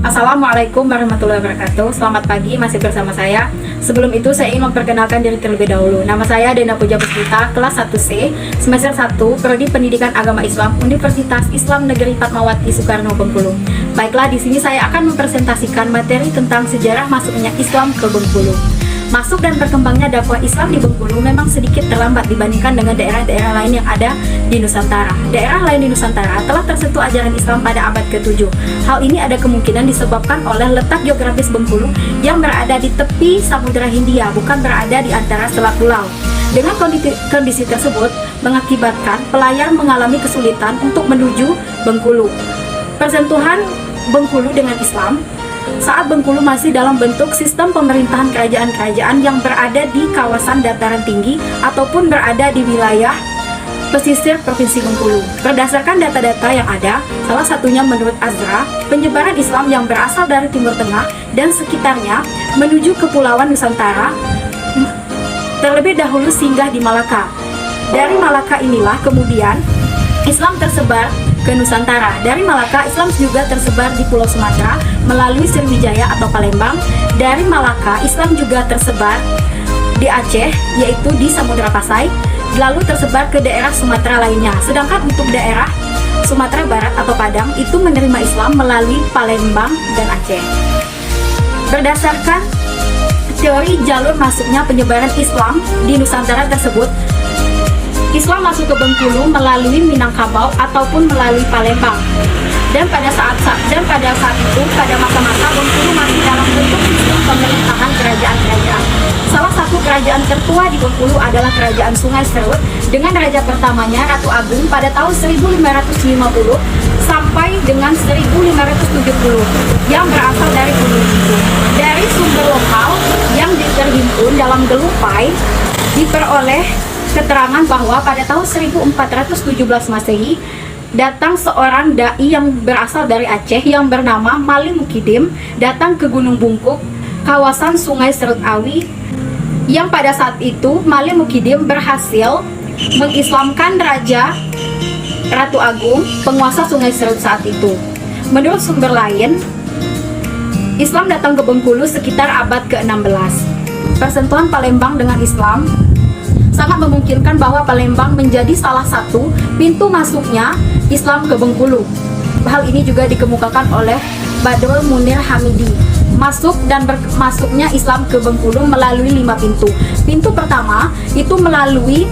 Assalamualaikum warahmatullahi wabarakatuh. Selamat pagi, masih bersama saya. Sebelum itu saya ingin memperkenalkan diri terlebih dahulu. Nama saya Dena Puja Puspita, kelas 1C, semester 1, Prodi Pendidikan Agama Islam, Universitas Islam Negeri Fatmawati Soekarno Bengkulu. Baiklah, di sini saya akan mempresentasikan materi tentang sejarah masuknya Islam ke Bengkulu. Masuk dan berkembangnya dakwah Islam di Bengkulu memang sedikit terlambat dibandingkan dengan daerah-daerah lain yang ada di Nusantara. Daerah lain di Nusantara telah tersentuh ajaran Islam pada abad ke-7. Hal ini ada kemungkinan disebabkan oleh letak geografis Bengkulu yang berada di tepi Samudra Hindia, bukan berada di antara selat pulau. Dengan kondisi tersebut mengakibatkan pelayar mengalami kesulitan untuk menuju Bengkulu. Persentuhan Bengkulu dengan Islam saat Bengkulu masih dalam bentuk sistem pemerintahan kerajaan-kerajaan yang berada di kawasan dataran tinggi ataupun berada di wilayah pesisir Provinsi Bengkulu. Berdasarkan data-data yang ada, salah satunya menurut Azra, penyebaran Islam yang berasal dari Timur Tengah dan sekitarnya menuju Kepulauan Nusantara terlebih dahulu singgah di Malaka. Dari Malaka inilah kemudian Islam tersebar ke Nusantara. Dari Malaka, Islam juga tersebar di Pulau Sumatera melalui Sriwijaya atau Palembang. Dari Malaka, Islam juga tersebar di Aceh, yaitu di Samudra Pasai, lalu tersebar ke daerah Sumatera lainnya. Sedangkan untuk daerah Sumatera Barat atau Padang itu menerima Islam melalui Palembang dan Aceh. Berdasarkan teori jalur masuknya penyebaran Islam di Nusantara tersebut, Islam masuk ke Bengkulu melalui Minangkabau ataupun melalui Palembang. Dan pada saat itu, pada masa-masa Bengkulu masih dalam bentuk sistem pemerintahan kerajaan-kerajaan. Salah satu kerajaan tertua di Bengkulu adalah Kerajaan Sungai Serut dengan raja pertamanya Ratu Agung pada tahun 1550 sampai dengan 1570 yang berasal dari Gunung Ciku. Dari sumber lokal yang terhimpun dalam Gelupai diperoleh keterangan bahwa pada tahun 1417 Masehi datang seorang dai yang berasal dari Aceh yang bernama Mali Mukidim datang ke Gunung Bungkuk, kawasan Sungai Serut Awi, yang pada saat itu Mali Mukidim berhasil mengislamkan Raja Ratu Agung, penguasa Sungai Serut saat itu. Menurut sumber lain, Islam datang ke Bengkulu sekitar abad ke-16. Persentuhan Palembang dengan Islam sangat memungkinkan bahwa Palembang menjadi salah satu pintu masuknya Islam ke Bengkulu. Hal ini juga dikemukakan oleh Badrul Munir Hamidi. Masuknya Islam ke Bengkulu melalui 5 pintu. Pintu pertama itu melalui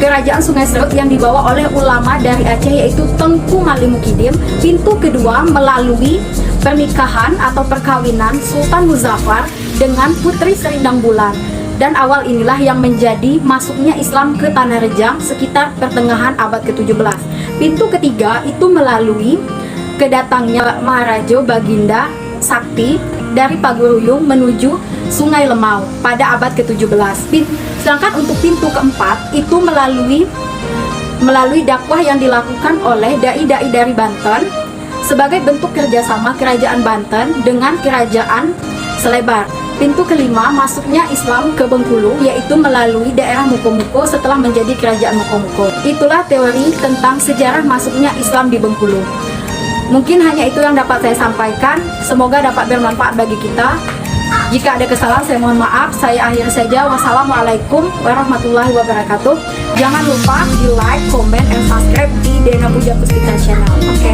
Kerajaan Sungai Serut yang dibawa oleh ulama dari Aceh yaitu Tengku Mali Mukidim. Pintu kedua melalui pernikahan atau perkawinan Sultan Muzaffar dengan Putri Serindang Bulan. Dan awal inilah yang menjadi masuknya Islam ke Tanah Rejang sekitar pertengahan abad ke-17. Pintu ketiga itu melalui kedatangnya Maharaja Baginda Sakti dari Paguruyung menuju Sungai Lemau pada abad ke-17. Sedangkan untuk pintu keempat itu melalui dakwah yang dilakukan oleh dai-dai dari Banten sebagai bentuk kerjasama Kerajaan Banten dengan Kerajaan Selebar. Pintu kelima masuknya Islam ke Bengkulu yaitu melalui daerah Mukomuko setelah menjadi Kerajaan Mukomuko. Itulah teori tentang sejarah masuknya Islam di Bengkulu. Mungkin hanya itu yang dapat saya sampaikan. Semoga dapat bermanfaat bagi kita. Jika ada kesalahan saya mohon maaf. Saya akhiri saja. Wassalamualaikum warahmatullahi wabarakatuh. Jangan lupa di like, comment, dan subscribe di Dena Puja Puspita Channel. Oke.